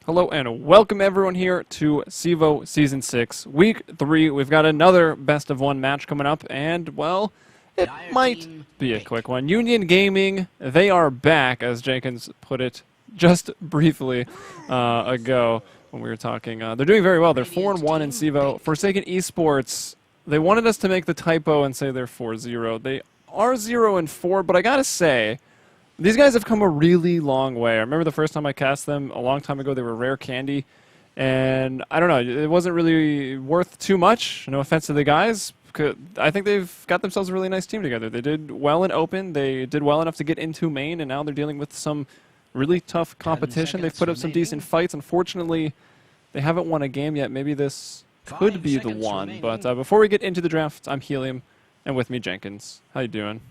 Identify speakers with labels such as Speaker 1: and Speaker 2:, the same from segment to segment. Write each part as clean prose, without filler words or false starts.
Speaker 1: Hello and welcome everyone here to CEVO Season 6, Week 3. We've got another best of one match coming up, and, well, it might be a quick one. Union Gaming, they are back, as Jenkins put it just briefly ago when we were talking. They're doing very well. They're 4-1 in CEVO. Forsaken Esports, they wanted us to make the typo and say they're 4-0. They are 0-4, but I gotta say, these guys have come a really long way. I remember the first time I cast them a long time ago, they were rare candy. And I don't know, it wasn't really worth too much. No offense to the guys. I think they've got themselves a really nice team together. They did well in open. They did well enough to get into main, and now they're dealing with some really tough competition. They've put up some decent fights. Unfortunately, they haven't won a game yet. Maybe this could be the one. But before we get into the draft, I'm Helium, and with me, Jenkins. How you doing?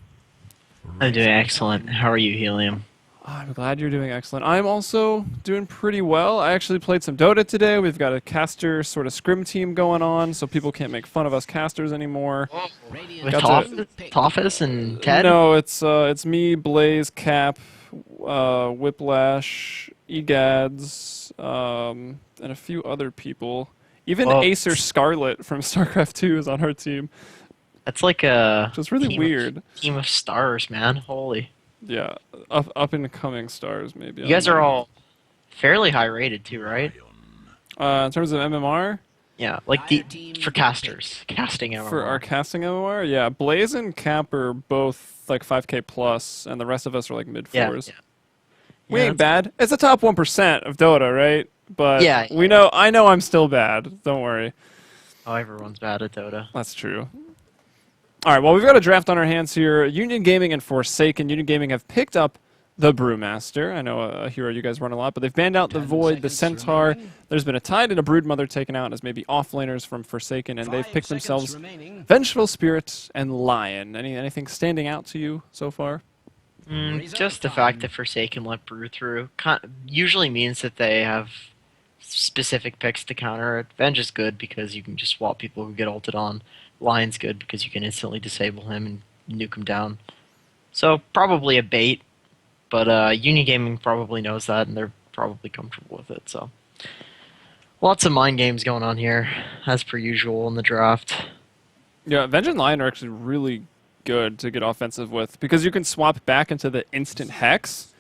Speaker 2: I'm doing excellent. How are you, Helium?
Speaker 1: I'm glad you're doing excellent. I'm also doing pretty well. I actually played some Dota today. We've got a caster sort of scrim team going on, so people can't make fun of us casters anymore.
Speaker 2: With Toffus and Ted?
Speaker 1: No, it's me, Blaze, Cap, Whiplash, Egads, and a few other people. Even Acer Scarlet from StarCraft 2 is on our team.
Speaker 2: That's like a
Speaker 1: just really weird
Speaker 2: team of stars, man. Holy.
Speaker 1: Yeah, up and coming stars maybe.
Speaker 2: You guys are all fairly high rated too, right?
Speaker 1: In terms of MMR?
Speaker 2: Yeah, like for casters, casting MMR.
Speaker 1: For our casting MMR, yeah. Blaze and Cap are both like 5K plus, and the rest of us are like mid fours.
Speaker 2: Yeah.
Speaker 1: We ain't bad. It's the top 1% of Dota, right? But
Speaker 2: yeah,
Speaker 1: I know I'm still bad. Don't worry.
Speaker 2: Oh, everyone's bad at Dota.
Speaker 1: That's true. All right, well, we've got a draft on our hands here. Union Gaming and Forsaken. Union Gaming have picked up the Brewmaster. I know a hero you guys run a lot, but they've banned out the Void, the Centaur. There's been a Tide and a Broodmother taken out as maybe offlaners from Forsaken, and they've picked themselves Vengeful Spirit and Lion. Anything standing out to you so far?
Speaker 2: Just the fact that Forsaken let Brew through usually means that they have specific picks to counter it. Venge is good because you can just swap people who get ulted on. Lion's good because you can instantly disable him and nuke him down. So probably a bait, but Union Gaming probably knows that and they're probably comfortable with it. So lots of mind games going on here, as per usual in the draft.
Speaker 1: Yeah, Venge and Lion are actually really good to get offensive with because you can swap back into the instant Hex.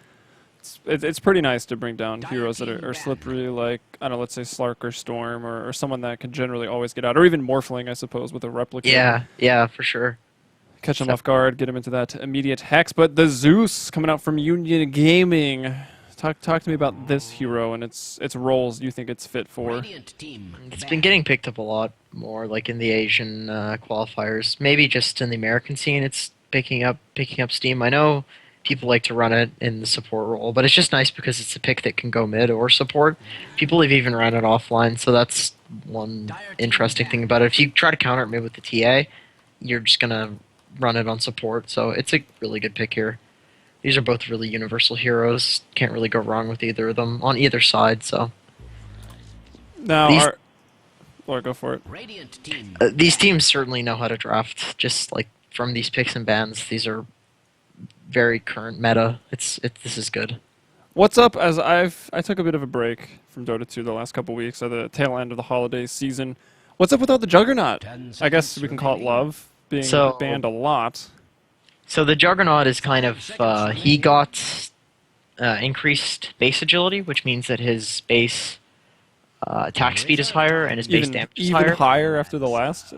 Speaker 1: It's pretty nice to bring down heroes that are slippery, like, I don't know, let's say Slark or Storm, or someone that can generally always get out, or even Morphling, I suppose, with a replica.
Speaker 2: Yeah, for sure.
Speaker 1: Catch them off guard, get them into that immediate Hex. But the Zeus coming out from Union Gaming. Talk to me about this hero and its roles you think it's fit for.
Speaker 2: It's been getting picked up a lot more, like in the Asian qualifiers. Maybe just in the American scene it's picking up steam. I know people like to run it in the support role, but it's just nice because it's a pick that can go mid or support. People have even run it offline, so that's one interesting thing about it. If you try to counter it mid with the TA, you're just going to run it on support, so it's a really good pick here. These are both really universal heroes. Can't really go wrong with either of them on either side, so.
Speaker 1: Now, go for it.
Speaker 2: These teams certainly know how to draft, just like from these picks and bans. These are very current meta. This is good.
Speaker 1: What's up? As I took a bit of a break from Dota 2 the last couple weeks at the tail end of the holiday season. What's up with all the Juggernaut? I guess we can call it love being banned a lot.
Speaker 2: So the Juggernaut is kind of he got increased base agility, which means that his base attack speed is higher and his base damage is higher.
Speaker 1: Even higher after the last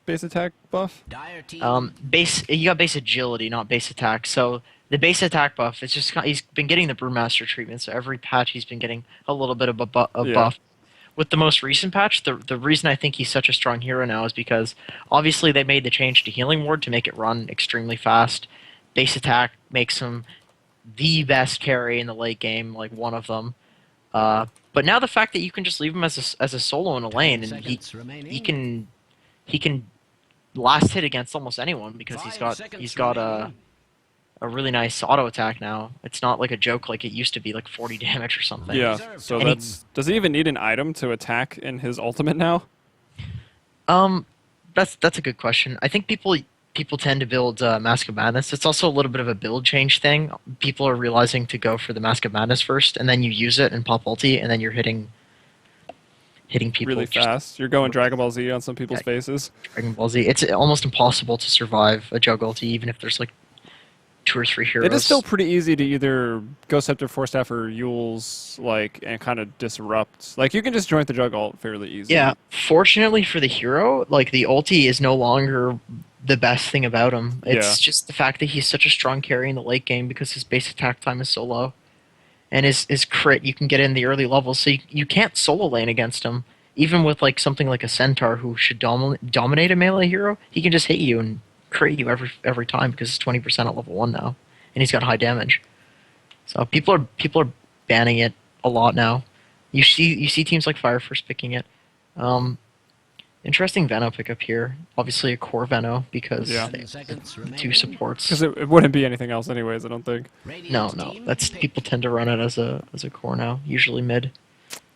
Speaker 1: base attack buff?
Speaker 2: He got base agility, not base attack. So the base attack buff, it's just he's been getting the Brewmaster treatment. So every patch he's been getting a little bit of a buff. With the most recent patch, the reason I think he's such a strong hero now is because obviously they made the change to Healing Ward to make it run extremely fast. Base attack makes him the best carry in the late game, like one of them. But now the fact that you can just leave him as a solo in a lane and he can last hit against almost anyone because he's got a really nice auto attack now. It's not like a joke like it used to be, like 40 damage or something.
Speaker 1: Yeah. So does he even need an item to attack in his ultimate now?
Speaker 2: That's a good question. I think people people tend to build Mask of Madness. It's also a little bit of a build change thing. People are realizing to go for the Mask of Madness first, and then you use it and pop ulti, and then you're hitting people
Speaker 1: really fast. You're going Dragon Ball Z on some people's faces.
Speaker 2: Dragon Ball Z. It's almost impossible to survive a jug ulti, even if there's like 2 or 3 heroes.
Speaker 1: It is still pretty easy to either go Scepter, Force Staff, or Yule's, like, and kind of disrupt. Like, you can just join the jug ult fairly easily.
Speaker 2: Yeah, fortunately for the hero, like, the ulti is no longer the best thing about him. It's just the fact that he's such a strong carry in the late game because his base attack time is so low. And his crit, you can get in the early levels, so you can't solo lane against him. Even with like something like a Centaur who should dominate a melee hero, he can just hit you and crit you every time because it's 20% at level 1 now, and he's got high damage. So people are banning it a lot now. You see teams like Fire Force picking it. Interesting Veno pickup here. Obviously a core Veno because the 2 supports.
Speaker 1: Because it wouldn't be anything else anyways, I don't think.
Speaker 2: No. That's people tend to run it as a core now, usually mid.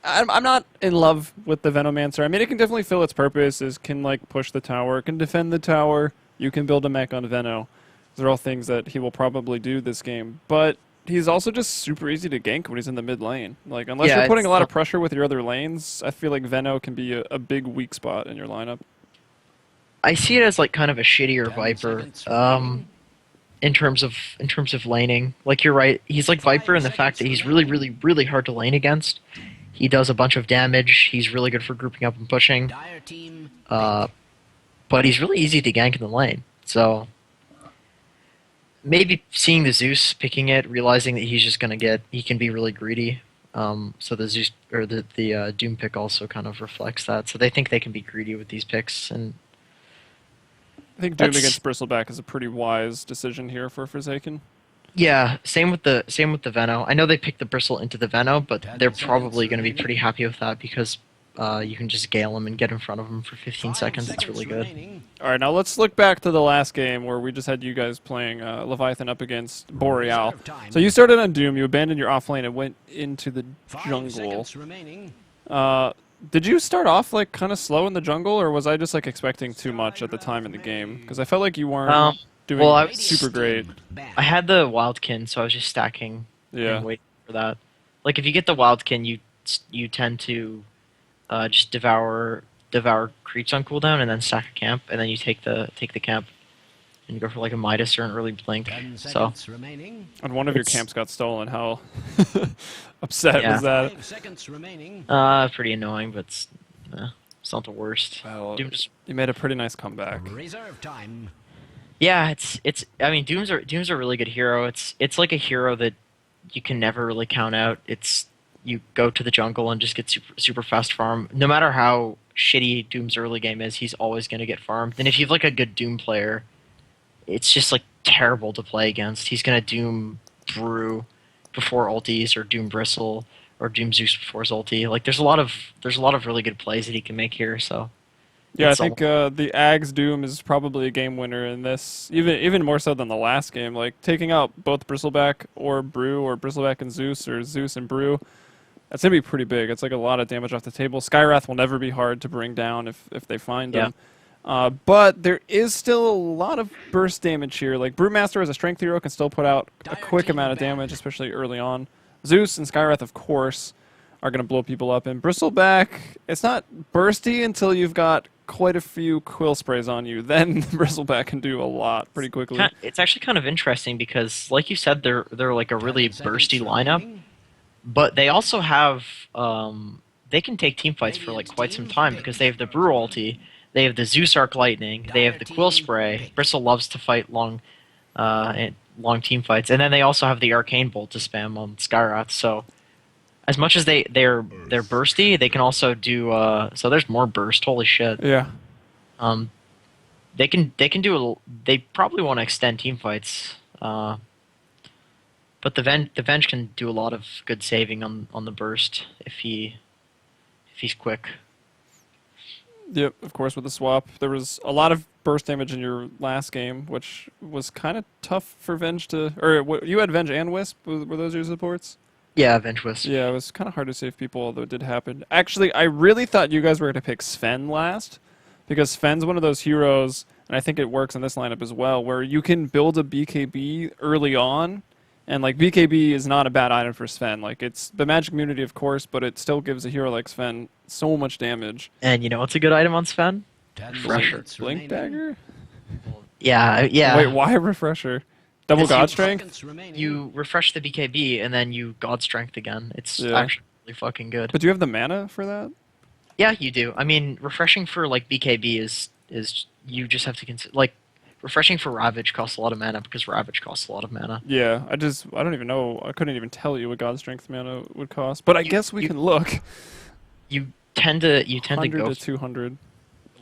Speaker 1: I'm not in love with the Venomancer. I mean, it can definitely fill its purpose. It can like push the tower, it can defend the tower. You can build a mech on Veno. Those are all things that he will probably do this game. But he's also just super easy to gank when he's in the mid lane. Like, unless you're putting a lot of pressure with your other lanes, I feel like Veno can be a big weak spot in your lineup.
Speaker 2: I see it as like kind of a shittier Viper, in terms of laning. Like, you're right, he's like Viper in the fact that he's really hard to lane against. He does a bunch of damage. He's really good for grouping up and pushing. But he's really easy to gank in the lane. So maybe seeing the Zeus picking it, realizing that he's just gonna he can be really greedy. So the Zeus or the Doom pick also kind of reflects that. So they think they can be greedy with these picks, and
Speaker 1: I think Doom against Bristleback is a pretty wise decision here for Forsaken.
Speaker 2: Yeah, same with the Veno. I know they picked the Bristle into the Veno, but they're probably going to be pretty happy with that because you can just gale him and get in front of him for 15 seconds. It's really good.
Speaker 1: All right, now let's look back to the last game where we just had you guys playing Leviathan up against Boreal. So you started on Doom, you abandoned your offlane and went into the jungle. Did you start off like kind of slow in the jungle, or was I just like expecting too much at the time in the game? Because I felt like you weren't doing super great.
Speaker 2: I had the Wildkin, so I was just stacking and waiting for that. Like, if you get the Wildkin, you tend to just devour creeps on cooldown and then stack a camp, and then you take the camp and you go for like a Midas or an early blink. So,
Speaker 1: and one of your camps got stolen. How upset was that?
Speaker 2: Pretty annoying, but it's not the worst.
Speaker 1: Well, you made a pretty nice comeback.
Speaker 2: Yeah, I mean, Doom's a really good hero. It's like a hero that you can never really count out. You go to the jungle and just get super fast farm. No matter how shitty Doom's early game is, he's always going to get farmed. And if you have like a good Doom player, it's just like terrible to play against. He's going to Doom Brew before ultis, or Doom Bristle, or Doom Zeus before his ulti. Like, there's a lot of really good plays that he can make here. So
Speaker 1: yeah, I think the Ags Doom is probably a game winner in this, even more so than the last game. Like, taking out both Bristleback or Brew, or Bristleback and Zeus, or Zeus and Brew, that's going to be pretty big. It's like a lot of damage off the table. Skywrath will never be hard to bring down if they find him. But there is still a lot of burst damage here. Like, Brewmaster as a strength hero can still put out a quick amount of damage, especially early on. Zeus and Skywrath, of course, are going to blow people up. And Bristleback, it's not bursty until you've got quite a few quill sprays on you. Then Bristleback can do a lot pretty quickly.
Speaker 2: It's actually kind of interesting because, like you said, they're like a really bursty lineup. But they also have, they can take team fights for like quite some time because they have the Brew ulti, they have the Zeus Arc Lightning, they have the Quill Spray. Bristle loves to fight long team fights, and then they also have the Arcane Bolt to spam on Skywrath. So as much as they're bursty, they can also do. So there's more burst. Holy shit!
Speaker 1: Yeah.
Speaker 2: They can do. They probably want to extend team fights. But the Venge can do a lot of good saving on the burst if he's quick.
Speaker 1: Yep, of course, with the swap. There was a lot of burst damage in your last game, which was kind of tough for Venge to... Or you had Venge and Wisp? Were those your supports?
Speaker 2: Yeah, Venge Wisp.
Speaker 1: Yeah, it was kind of hard to save people, although it did happen. Actually, I really thought you guys were going to pick Sven last, because Sven's one of those heroes and I think it works in this lineup as well, where you can build a BKB early on, and like BKB is not a bad item for Sven. Like it's the magic immunity, of course, but it still gives a hero like Sven so much damage.
Speaker 2: And you know what's a good item on Sven?
Speaker 3: 10
Speaker 2: Refresher.
Speaker 3: seconds
Speaker 1: Blink
Speaker 3: remaining.
Speaker 1: dagger?
Speaker 2: Yeah.
Speaker 1: Wait, why refresher? Double
Speaker 2: It's you-
Speaker 1: God strength?
Speaker 3: Seconds remaining.
Speaker 2: You refresh the BKB and then you God Strength again. It's
Speaker 1: Yeah.
Speaker 2: actually really fucking good.
Speaker 1: But do you have the mana for that?
Speaker 2: Yeah, you do. I mean, refreshing for like BKB is you just have to consider like refreshing for Ravage costs a lot of mana because Ravage costs a lot of mana.
Speaker 1: Yeah, I don't even know. I couldn't even tell you what God strength mana would cost. But I guess we can look.
Speaker 2: You tend to
Speaker 1: 100
Speaker 2: go
Speaker 1: to 200.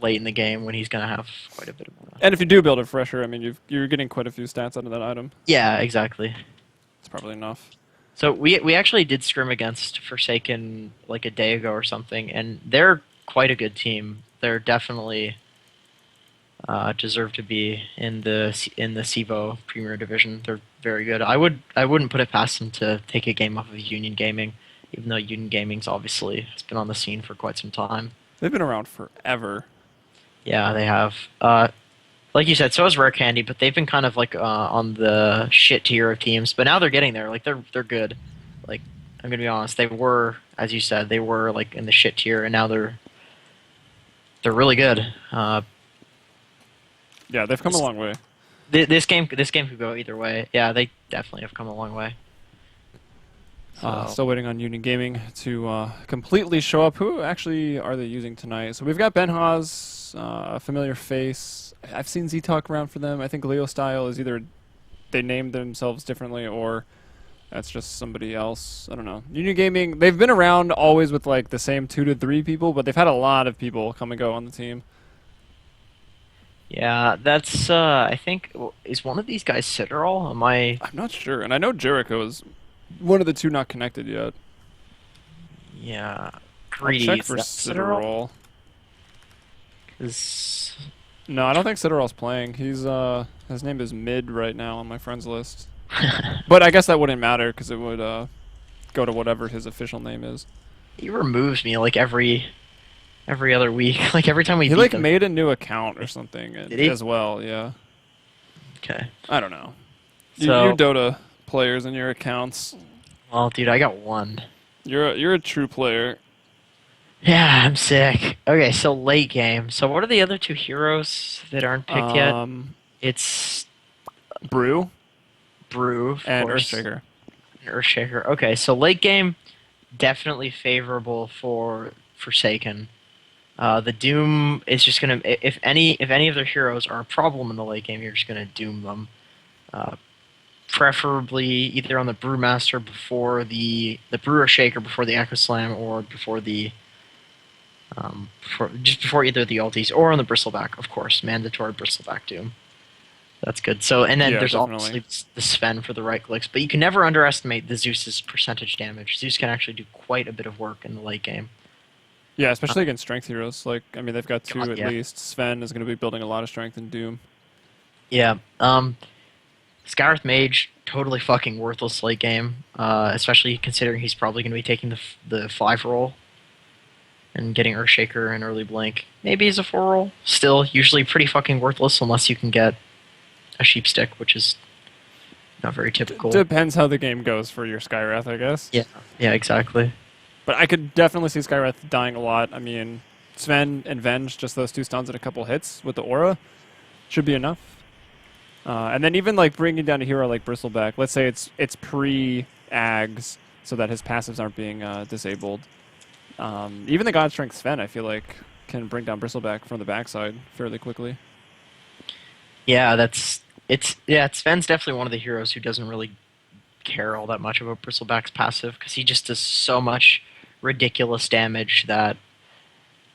Speaker 2: late in the game when he's gonna have quite a bit of mana.
Speaker 1: And if you do build a refresher, I mean, you're getting quite a few stats out of that item.
Speaker 2: Yeah, exactly.
Speaker 1: It's probably enough.
Speaker 2: So we actually did scrim against Forsaken like a day ago or something, and they're quite a good team. They're definitely deserve to be in the CEVO Premier Division. They're very good. I wouldn't put it past them to take a game off of Union Gaming, even though Union Gaming's obviously has been on the scene for quite some time.
Speaker 1: They've been around forever.
Speaker 2: Yeah, they have. Like you said, so is Rare Candy, but they've been kind of like on the shit tier of teams. But now they're getting there. Like they're good. Like I'm gonna be honest, they were, as you said, they were like in the shit tier, and now they're really good.
Speaker 1: Yeah, they've come a long way.
Speaker 2: This game could go either way. Yeah, they definitely have come a long way.
Speaker 1: Still waiting on Union Gaming to completely show up. Who actually are they using tonight? So we've got Ben Haas, a familiar face. I've seen Z-Talk around for them. I think Leo Style is either they named themselves differently or that's just somebody else. I don't know. Union Gaming, they've been around always with like the same 2 to 3 people, but they've had a lot of people come and go on the team.
Speaker 2: Yeah, that's I think is one of these guys Citadel?
Speaker 1: I'm not sure, and I know Jericho is one of the 2 not connected yet.
Speaker 2: Yeah,
Speaker 1: I'll
Speaker 2: Greedy.
Speaker 1: check
Speaker 2: is
Speaker 1: for
Speaker 2: that
Speaker 1: Citadel.
Speaker 2: 'Cause-
Speaker 1: No, I don't think Citadel's playing. He's his name is Mid right now on my friends list. But I guess that wouldn't matter because it would go to whatever his official name is.
Speaker 2: he removes me like every other week. Like every time we
Speaker 1: He
Speaker 2: beat
Speaker 1: like
Speaker 2: them.
Speaker 1: made a new account or something
Speaker 2: Did he?
Speaker 1: as well. Yeah,
Speaker 2: Okay.
Speaker 1: I don't know.
Speaker 2: So-
Speaker 1: You Dota players and your accounts.
Speaker 2: Well, dude, I got one.
Speaker 1: You're a true player.
Speaker 2: Yeah, I'm sick. Okay, so late game. So what are the other 2 heroes that aren't picked yet? It's
Speaker 1: Brew
Speaker 2: Brew of
Speaker 1: and
Speaker 2: course.
Speaker 1: Earthshaker.
Speaker 2: Earthshaker. Okay, so late game, definitely favorable for Forsaken. The Doom is just gonna if any of their heroes are a problem in the late game, you're just gonna doom them. Preferably either on the Brewmaster before the Brewer Shaker before the Echo Slam or before the just before either of the ultis or on the Bristleback, of course, mandatory Bristleback Doom. That's good. So and then
Speaker 1: Yeah,
Speaker 2: there's
Speaker 1: definitely.
Speaker 2: obviously the Sven for the right clicks, but you can never underestimate the Zeus's percentage damage. Zeus can actually do quite a bit of work in the late game.
Speaker 1: Yeah, especially against strength heroes. Like I mean, they've got 2
Speaker 2: God,
Speaker 1: at
Speaker 2: yeah.
Speaker 1: least. Sven is going to be building a lot of strength in Doom.
Speaker 2: Yeah. Scarith Mage, totally fucking worthless late game, especially considering he's probably going to be taking the 5 roll and getting Earthshaker and early blink. Maybe he's a 4 roll. Still, usually pretty fucking worthless unless you can get a sheep stick, which is not very typical.
Speaker 1: Depends how the game goes for your Skywrath, I guess.
Speaker 2: Yeah, exactly.
Speaker 1: But I could definitely see Skywrath dying a lot. I mean, Sven and Venge, just those 2 stuns and a couple hits with the aura, should be enough. And then even like bringing down a hero like Bristleback, let's say it's pre-Ags, so that his passives aren't being disabled. Even the God Strength Sven, I feel like, can bring down Bristleback from the backside fairly quickly.
Speaker 2: Yeah, Sven's definitely one of the heroes who doesn't really care all that much about Bristleback's passive because he just does so much ridiculous damage that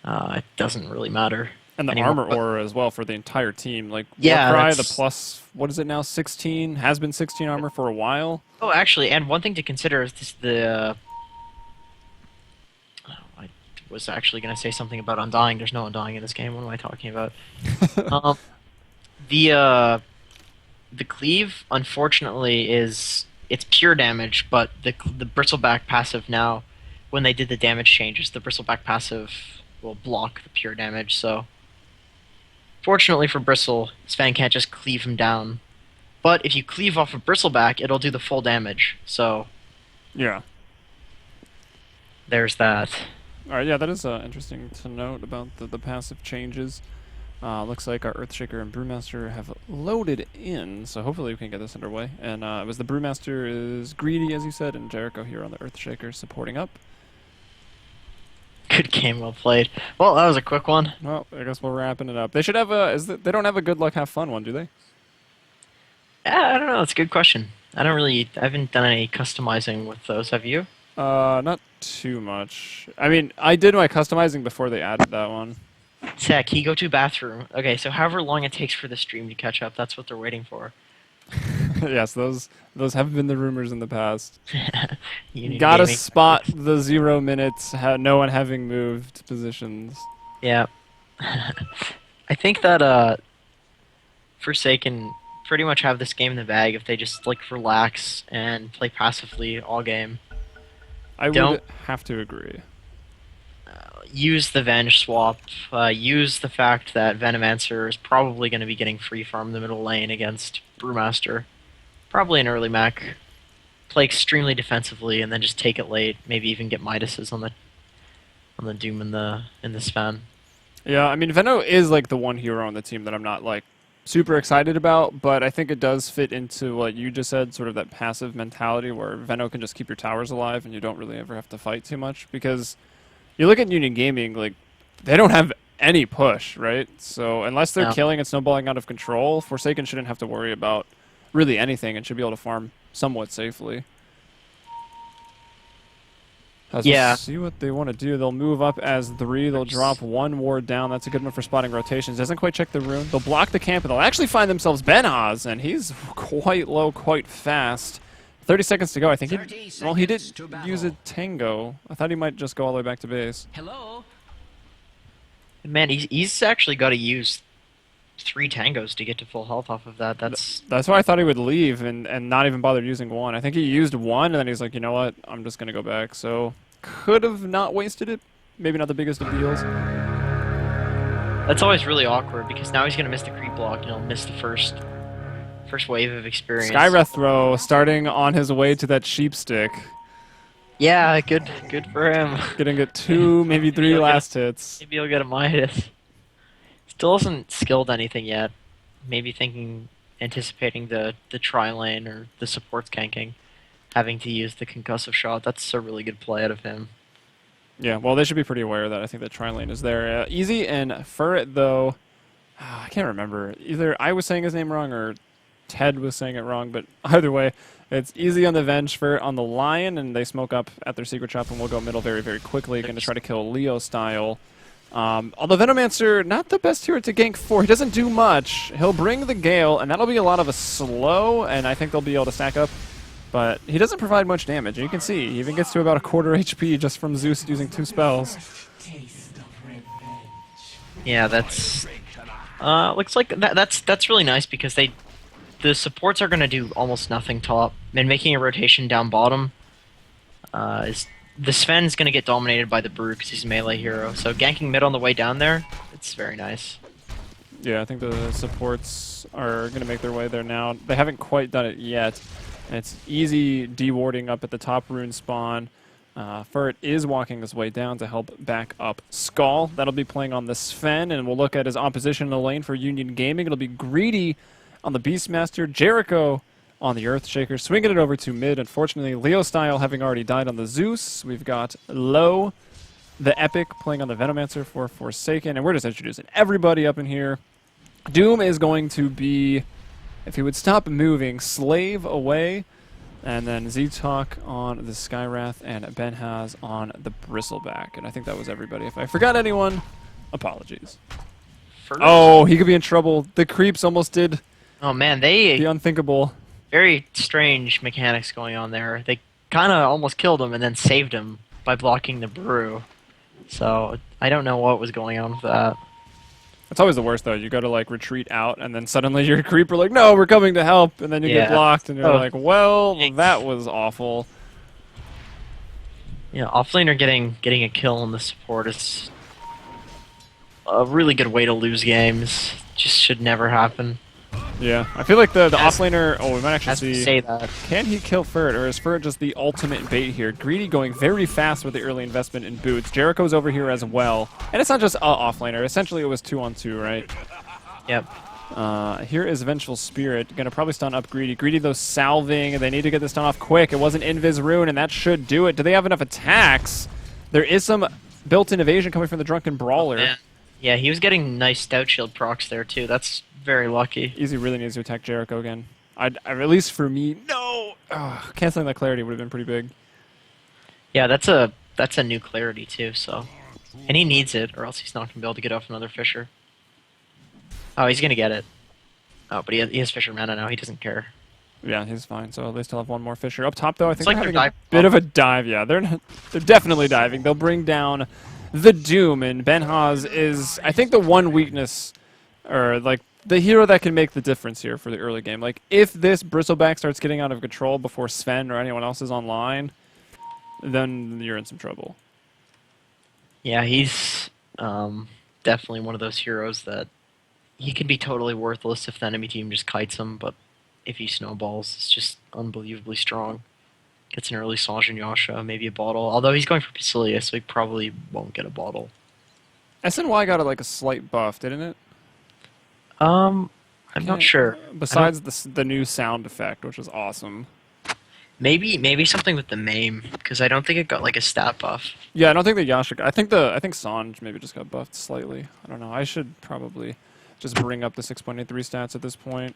Speaker 2: it doesn't really matter.
Speaker 1: And the
Speaker 2: anymore.
Speaker 1: armor aura as well for the entire team. Like,
Speaker 2: Yeah,
Speaker 1: Warcry, the
Speaker 2: that's-
Speaker 1: plus, what is it now, 16? Has been 16 armor for a while.
Speaker 2: Oh, actually, and one thing to consider is I was actually going to say something about Undying. There's no Undying in this game. What am I talking about? The cleave, unfortunately, it's pure damage, but the Bristleback passive now, when they did the damage changes, the Bristleback passive will block the pure damage, so Fortunately for Bristle, Sven can't just cleave him down. But if you cleave off of Bristleback, it'll do the full damage. So
Speaker 1: Yeah.
Speaker 2: there's that.
Speaker 1: All right, yeah, that is interesting to note about the passive changes. Looks like our Earthshaker and Brewmaster have loaded in, so hopefully we can get this underway. And it was the Brewmaster is greedy, as you said, and Jericho here on the Earthshaker supporting up.
Speaker 2: Good game, well played. Well, that was a quick one.
Speaker 1: Well, I guess we're wrapping it up. They should have they don't have a good luck, have fun one, do they?
Speaker 2: Yeah, I don't know. It's a good question. I haven't done any customizing with those. Have you?
Speaker 1: Not too much. I mean, I did my customizing before they added that one.
Speaker 2: Tech, he go to bathroom. Okay, so however long it takes for the stream to catch up, that's what they're waiting for.
Speaker 1: Yes, those have been the rumors in the past.
Speaker 2: Union
Speaker 1: Gotta
Speaker 2: Gaming.
Speaker 1: spot the 0 minutes, no one having moved positions.
Speaker 2: Yeah. I think that Forsaken pretty much have this game in the bag if they just like relax and play passively all game.
Speaker 1: I would have to agree.
Speaker 2: Use the Venge swap. Use the fact that Venomancer is probably going to be getting free farm the middle lane against Brewmaster. Probably an early mech. Play extremely defensively and then just take it late. Maybe even get Midases on the Doom in the Sven.
Speaker 1: Yeah, I mean, Veno is like the one hero on the team that I'm not like super excited about, but I think it does fit into what you just said, sort of that passive mentality where Veno can just keep your towers alive and you don't really ever have to fight too much, because you look at Union Gaming, like, they don't have any push, right? So unless they're killing and snowballing out of control, Forsaken shouldn't have to worry about really anything and should be able to farm somewhat safely.
Speaker 2: Yeah.
Speaker 1: We'll see what they want to do. They'll move up as 3. They'll drop 1 ward down. That's a good one for spotting rotations. Doesn't quite check the rune. They'll block the camp, and they'll actually find themselves Benaz, and he's quite low, quite fast. 30 seconds to go. I think he did use a Tango. I thought he might just go all the way back to base.
Speaker 3: Hello.
Speaker 2: Man, he's actually got to use 3 Tangos to get to full health off of that. That's
Speaker 1: why I thought he would leave and not even bother using 1. I think he used 1, and then he's like, you know what? I'm just going to go back. So could have not wasted it. Maybe not the biggest of deals.
Speaker 2: That's always really awkward because now he's going to miss the creep block and he'll miss the first wave of experience.
Speaker 1: Skywrath throw starting on his way to that sheep stick.
Speaker 2: Yeah, good for him.
Speaker 1: Getting it 2, maybe 3 last hits.
Speaker 2: Maybe he'll get a Midas. Still hasn't skilled anything yet. Maybe anticipating the tri-lane or the supports ganking, having to use the concussive shot. That's a really good play out of him.
Speaker 1: Yeah, well, they should be pretty aware of that. I think the tri-lane is there. Easy and Furret, though, I can't remember. Either I was saying his name wrong or Ted was saying it wrong, but either way, it's Easy on the Venge, Furret on the Lion, and they smoke up at their secret shop, and we'll go middle very, very quickly. Going to try to kill Leo style. Although Venomancer, not the best hero to gank for. He doesn't do much. He'll bring the Gale, and that'll be a lot of a slow, and I think they'll be able to stack up. But he doesn't provide much damage. And you can see, he even gets to about a quarter HP just from Zeus using 2 spells.
Speaker 2: Yeah, that's... looks like that's really nice because the supports are going to do almost nothing top, and making a rotation down bottom the Sven's going to get dominated by the Brew because he's a melee hero, so ganking mid on the way down there, it's very nice.
Speaker 1: Yeah, I think the supports are going to make their way there now. They haven't quite done it yet, and it's Easy dewarding up at the top rune spawn. Furret is walking his way down to help back up Skull. That'll be playing on the Sven, and we'll look at his opposition in the lane for Union Gaming. It'll be Greedy on the Beastmaster, Jericho on the Earthshaker, swinging it over to mid. Unfortunately, Leo style having already died on the Zeus. We've got Low, the Epic, playing on the Venomancer for Forsaken, and we're just introducing everybody up in here. Doom is going to be, if he would stop moving, Slave away, and then Z-Talk on the Skywrath and Benhaz on the Bristleback. And I think that was everybody. If I forgot anyone, apologies. Oh, he could be in trouble. The creeps almost did the unthinkable.
Speaker 2: Very strange mechanics going on there. They kind of almost killed him and then saved him by blocking the Brew. So I don't know what was going on with that.
Speaker 1: It's always the worst, though. You go to, like, retreat out, and then suddenly your creeper like, no, we're coming to help, and then you get blocked, and you're like, well, that was awful.
Speaker 2: Yeah, offlaner getting a kill on the support is a really good way to lose games. Just should never happen.
Speaker 1: Yeah, I feel like the offlaner. Oh, we might actually
Speaker 2: As we
Speaker 1: see.
Speaker 2: say that.
Speaker 1: Can he kill Ferd, or is Ferd just the ultimate bait here? Greedy going very fast with the early investment in boots. Jericho's over here as well, and it's not just offlaner. Essentially, it was 2-on-2, right?
Speaker 2: Yep.
Speaker 1: Here is Vengeful Spirit. Gonna probably stun up Greedy. Greedy, though, salving. They need to get this stun off quick. It wasn't Invis Rune, and that should do it. Do they have enough attacks? There is some built-in evasion coming from the Drunken Brawler.
Speaker 2: Oh, yeah, he was getting nice Stout Shield procs there, too. That's very lucky.
Speaker 1: Easy really needs to attack Jericho again. At least for me, no! Ugh, canceling that clarity would have been pretty big.
Speaker 2: Yeah, that's a new clarity, too, so... And he needs it, or else he's not going to be able to get off another Fisher. Oh, he's going to get it. Oh, but he has Fisher mana now. He doesn't care.
Speaker 1: Yeah, he's fine. So they still have one more Fisher. Up top, though, I think
Speaker 2: like
Speaker 1: they're having
Speaker 2: they're
Speaker 1: a bit of a dive. Yeah, they're definitely diving. They'll bring down the Doom, and Ben Haas is, I think, the one weakness, or, like, the hero that can make the difference here for the early game. Like, if this Bristleback starts getting out of control before Sven or anyone else is online, then you're in some trouble.
Speaker 2: Yeah, he's definitely one of those heroes that he can be totally worthless if the enemy team just kites him, but if he snowballs, it's just unbelievably strong. Gets an early Sange and Yasha, maybe a bottle. Although he's going for Basilia, so he probably won't get a bottle.
Speaker 1: SNY got like a slight buff, didn't it?
Speaker 2: I'm not sure.
Speaker 1: Besides the new sound effect, which was awesome.
Speaker 2: Maybe something with the MAME, because I don't think it got like a stat buff.
Speaker 1: Yeah, I don't think the Yasha. I think Sange maybe just got buffed slightly. I don't know. I should probably just bring up the 6.83 stats at this point.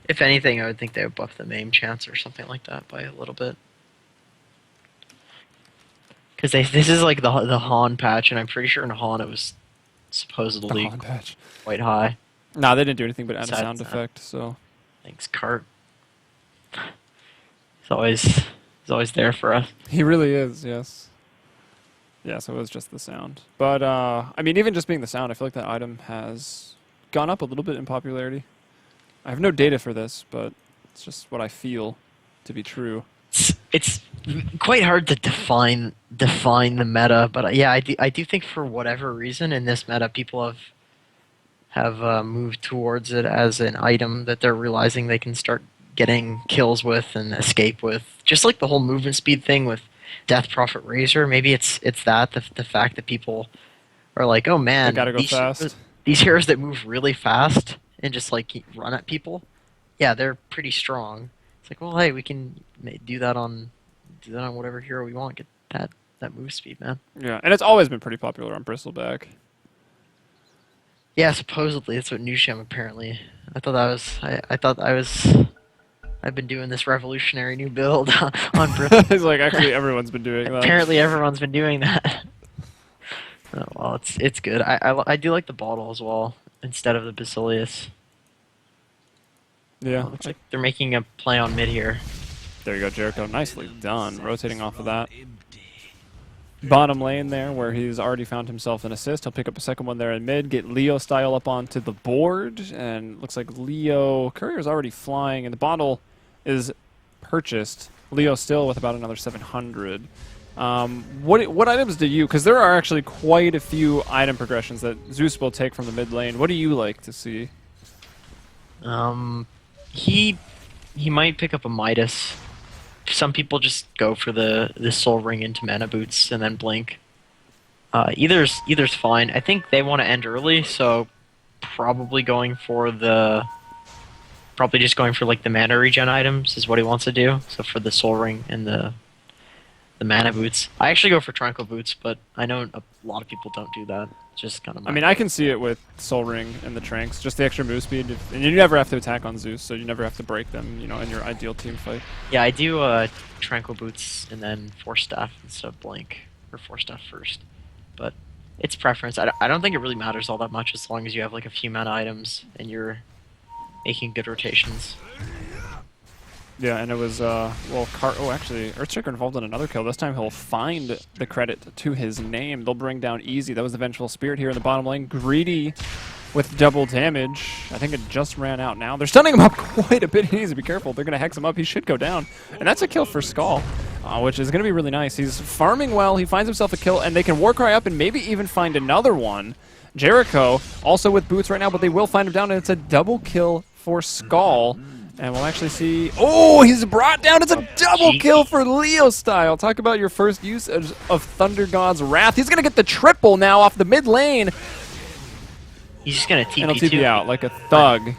Speaker 2: If anything, I would think they would buff the MAME chance or something like that by a little bit. Because this is like the Han patch, and I'm pretty sure in Han it was supposedly
Speaker 1: The Han patch.
Speaker 2: quite high.
Speaker 1: Nah, they didn't do anything but add a
Speaker 2: Besides
Speaker 1: sound
Speaker 2: that.
Speaker 1: effect. So
Speaker 2: Thanks, Cart. He's always there for us.
Speaker 1: he really is. Yes. Yeah. So it was just the sound, but I mean, even just being the sound, I feel like that item has gone up a little bit in popularity. I have no data for this, but it's just what I feel to be true.
Speaker 2: It's quite hard to define the meta, but yeah, I do think for whatever reason in this meta, people have moved towards it as an item that they're realizing they can start getting kills with and escape with. Just like the whole movement speed thing with Death Prophet Razor, maybe it's that the fact that people are like, oh man,
Speaker 1: They gotta go fast.
Speaker 2: These heroes that move really fast and just like run at people, yeah, they're pretty strong. It's like, well, hey, we can do that on whatever hero we want. Get that move speed, man.
Speaker 1: Yeah, and it's always been pretty popular on Bristleback.
Speaker 2: Yeah, supposedly that's what Nusham apparently. I've been doing this revolutionary new build on Bristol.
Speaker 1: It's like actually everyone's been doing that.
Speaker 2: Apparently everyone's been doing that. Oh, well, it's good. I do like the bottle as well instead of the Basilius.
Speaker 1: Yeah.
Speaker 2: Looks like they're making a play on mid here.
Speaker 1: There you go, Jericho. Nicely done. Rotating off of that. Bottom lane there, where he's already found himself an assist. He'll pick up a second one there in mid, get Leo style up onto the board, and looks like Leo Courier's already flying, and the bottle is purchased. Leo still with about another 700. What items do you? Because there are actually quite a few item progressions that Zeus will take from the mid lane. What do you like to see?
Speaker 2: He might pick up a Midas. Some people just go for the Soul Ring into Mana Boots and then Blink. Either's fine. I think they want to end early, so probably just going for like the mana regen items is what he wants to do. So for the Soul Ring and the Mana Boots. I actually go for Tranquil Boots, but I know a lot of people don't do that. It's just kind of.
Speaker 1: I mean, I can see it with Soul Ring and the Tranks, just the extra move speed, and you never have to attack on Zeus, so you never have to break them, in your ideal team fight.
Speaker 2: Yeah, I do Tranquil Boots and then Force Staff instead of Blink, or Force Staff first. But it's preference. I don't think it really matters all that much as long as you have like a few mana items and you're making good rotations.
Speaker 1: Yeah, and it was, actually, Earthshaker involved in another kill. This time he'll find the credit to his name. They'll bring down Easy. That was the Vengeful Spirit here in the bottom lane. Greedy with double damage. I think it just ran out now. They're stunning him up quite a bit. He needs to be careful. They're going to hex him up. He should go down. And that's a kill for Skull, which is going to be really nice. He's farming well. He finds himself a kill, and they can Warcry up and maybe even find another one. Jericho also with boots right now, but they will find him down, and it's a double kill for Skull. And we'll actually see... Oh, he's brought down. It's a double kill for Leo Style. Talk about your first use of Thunder God's Wrath. He's going to get the triple now off the mid lane.
Speaker 2: He's just going to TP,
Speaker 1: and he'll TP out like a thug.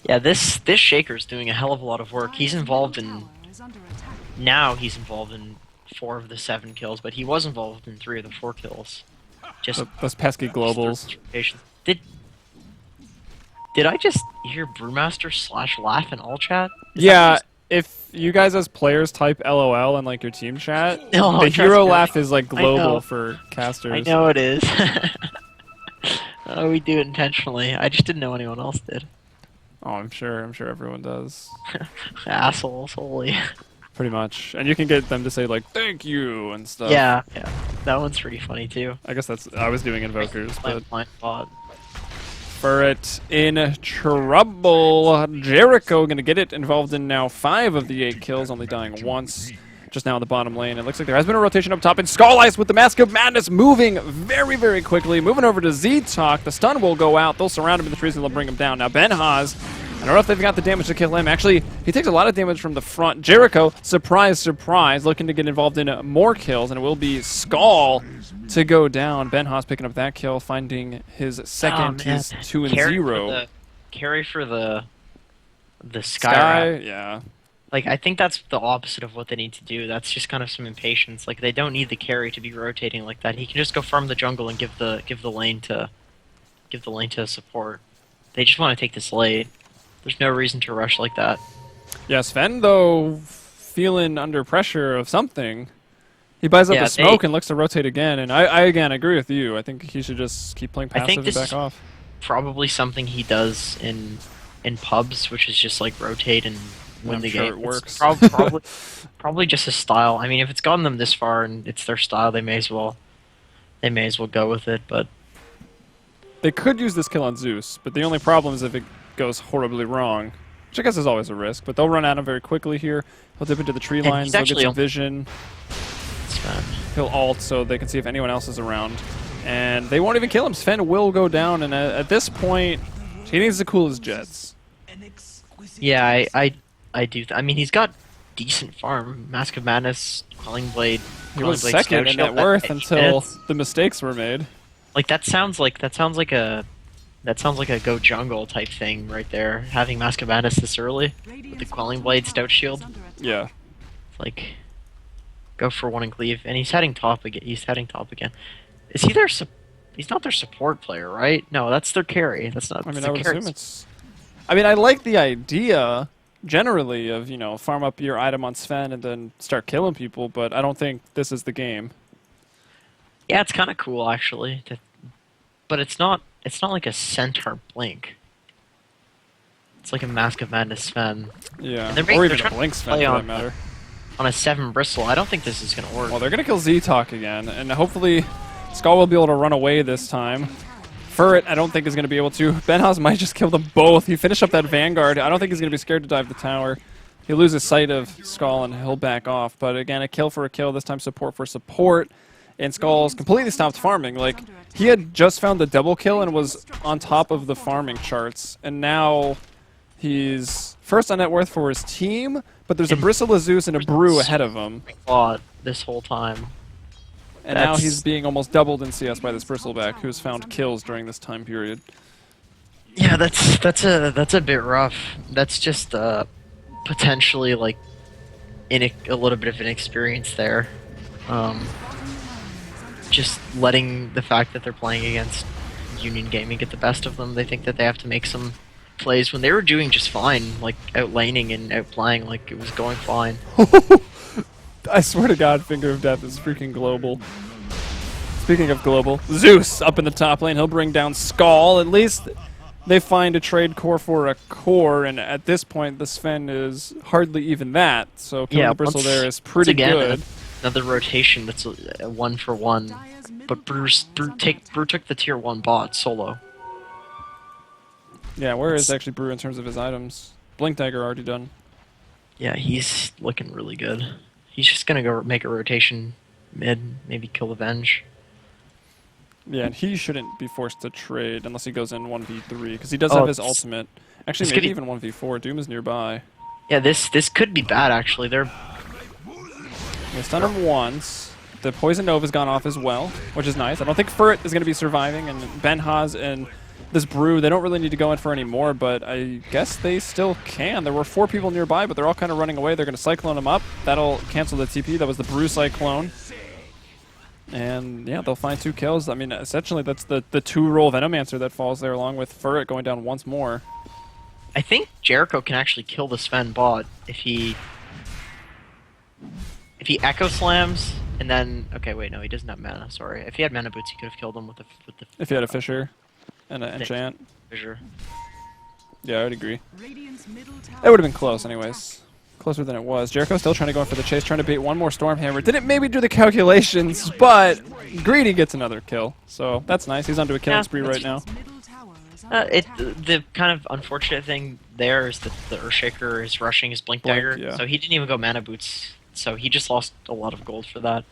Speaker 2: Yeah, this Shaker's doing a hell of a lot of work. He's involved in... Now he's involved in 4 of the 7 kills, but he was involved in 3 of the 4 kills. Just
Speaker 1: those pesky globals.
Speaker 2: Did I just hear Brewmaster /laugh in all chat?
Speaker 1: Yeah, if you guys as players type LOL in like your team chat, the hero laugh is like global for casters.
Speaker 2: I know it is. Oh, we do it intentionally. I just didn't know anyone else did.
Speaker 1: Oh, I'm sure everyone does.
Speaker 2: Assholes, holy.
Speaker 1: Pretty much. And you can get them to say like, thank you and stuff.
Speaker 2: Yeah. That one's pretty funny too.
Speaker 1: I guess I was doing invokers, but...
Speaker 2: bot.
Speaker 1: Ferret in trouble. Jericho gonna get it, involved in now 5 of the 8 kills, only dying once. Just now in the bottom lane. It looks like there has been a rotation up top, and Skull Ice with the Mask of Madness moving very, very quickly. Moving over to Z-Talk. The stun will go out. They'll surround him in the trees and they'll bring him down. Now Ben Haas, I don't know if they've got the damage to kill him. Actually, he takes a lot of damage from the front. Jericho, surprise, surprise, looking to get involved in more kills, and it will be Skull to go down. Ben Haas picking up that kill, finding his second. He's 2-0.
Speaker 2: Carry for the Sky.
Speaker 1: Yeah.
Speaker 2: Like, I think that's the opposite of what they need to do. That's just kind of some impatience. Like, they don't need the carry to be rotating like that. He can just go farm the jungle and give the lane to support. They just want to take this late. There's no reason to rush like that.
Speaker 1: Yeah, Sven though feeling under pressure of something. He buys up the smoke and looks to rotate again. And I again agree with you. I think he should just keep playing passive and back off.
Speaker 2: Probably something he does in pubs, which is just like rotate and win the game.
Speaker 1: It works.
Speaker 2: Probably just his style. I mean, if it's gotten them this far and it's their style, they may as well go with it. But
Speaker 1: they could use this kill on Zeus, but the only problem is if it goes horribly wrong, which I guess is always a risk. But they'll run at him very quickly here. He'll dip into the tree lines. They'll get some vision. He'll ult so they can see if anyone else is around, and they won't even kill him. Sven will go down, and at this point, he needs to cool his jets.
Speaker 2: Yeah, I do. I mean, he's got decent farm. Mask of Madness, Quelling Blade.
Speaker 1: He was second in net worth until the mistakes were made.
Speaker 2: Like that sounds like a go jungle type thing right there. Having Mask of Madness this early with the Quelling Blade, Stout Shield.
Speaker 1: Yeah.
Speaker 2: It's like go for one and cleave, and he's heading top again. Is he their? He's not their support player, right? No, that's their carry. That's not.
Speaker 1: I mean, I would assume it's. I mean, I like the idea generally of, you know, farm up your item on Sven and then start killing people, but I don't think this is the game.
Speaker 2: Yeah, it's kind of cool actually, but it's not like a Centaur Blink. It's like a Mask of Madness Sven.
Speaker 1: Yeah, or even a Blink Sven for that matter.
Speaker 2: On a 7 Bristle, I don't think this is going to work.
Speaker 1: Well, they're going to kill Z-Talk again, and hopefully Skull will be able to run away this time. Ferret, I don't think is going to be able to. Benhaz might just kill them both. He finished up that Vanguard. I don't think he's going to be scared to dive the tower. He loses sight of Skull and he'll back off. But again, a kill for a kill, this time support for support. And Skull's completely stopped farming. Like, he had just found the double kill and was on top of the farming charts. And now he's first on net worth for his team, but there's a Bristle, a Zeus, and a Brew ahead of him.
Speaker 2: This whole time.
Speaker 1: And now he's being almost doubled in CS by this Bristleback, who's found kills during this time period.
Speaker 2: Yeah, that's a bit rough. That's just potentially like a little bit of inexperience there. Just letting the fact that they're playing against Union Gaming get the best of them. They think that they have to make some plays when they were doing just fine, like outlaning and outplaying, like it was going fine.
Speaker 1: I swear to God, Finger of Death is freaking global. Speaking of global, Zeus up in the top lane. He'll bring down Skull. At least they find a trade core for a core, and at this point, the Sven is hardly even that. So killing the Bristle there is pretty good.
Speaker 2: Another rotation that's a 1-for-1. But Brew took the tier 1 bot solo.
Speaker 1: Yeah, where is actually Brew in terms of his items? Blink Dagger already done.
Speaker 2: Yeah, he's looking really good. He's just gonna go make a rotation mid, maybe kill Avenge.
Speaker 1: Yeah, and he shouldn't be forced to trade unless he goes in 1v3, because he does
Speaker 2: Oh,
Speaker 1: have his ultimate. Actually,
Speaker 2: this could
Speaker 1: maybe
Speaker 2: be,
Speaker 1: even 1v4. Doom is nearby.
Speaker 2: yeah, this could be bad actually. They're
Speaker 1: They stun him once. The Poison Nova's gone off as well, which is nice. I don't think Furret is going to be surviving, and Benhaz and this Brew, they don't really need to go in for any more, but I guess they still can. There were 4 people nearby, but they're all kind of running away. They're going to Cyclone him up. That'll cancel the TP. That was the Brew Cyclone. And yeah, they'll find 2 kills. I mean, essentially, that's the 2-roll Venomancer that falls there, along with Furret going down once more.
Speaker 2: I think Jericho can actually kill the Sven bot if he Echo Slams and then okay wait no he doesn't have mana, sorry. If he had mana boots he could have killed him with the
Speaker 1: If he had a Fissure and an enchant.
Speaker 2: Fissure.
Speaker 1: Yeah, I would agree. It would have been close anyways. Closer than it was. Jericho still trying to go in for the chase, trying to bait one more Stormhammer. Didn't maybe do the calculations, but Greedy gets another kill. So that's nice. He's onto a killing spree right now.
Speaker 2: The kind of unfortunate thing there is that the Earthshaker is rushing his Blink Dagger,
Speaker 1: yeah.
Speaker 2: so he didn't even go mana boots, so he just lost a lot of gold for that.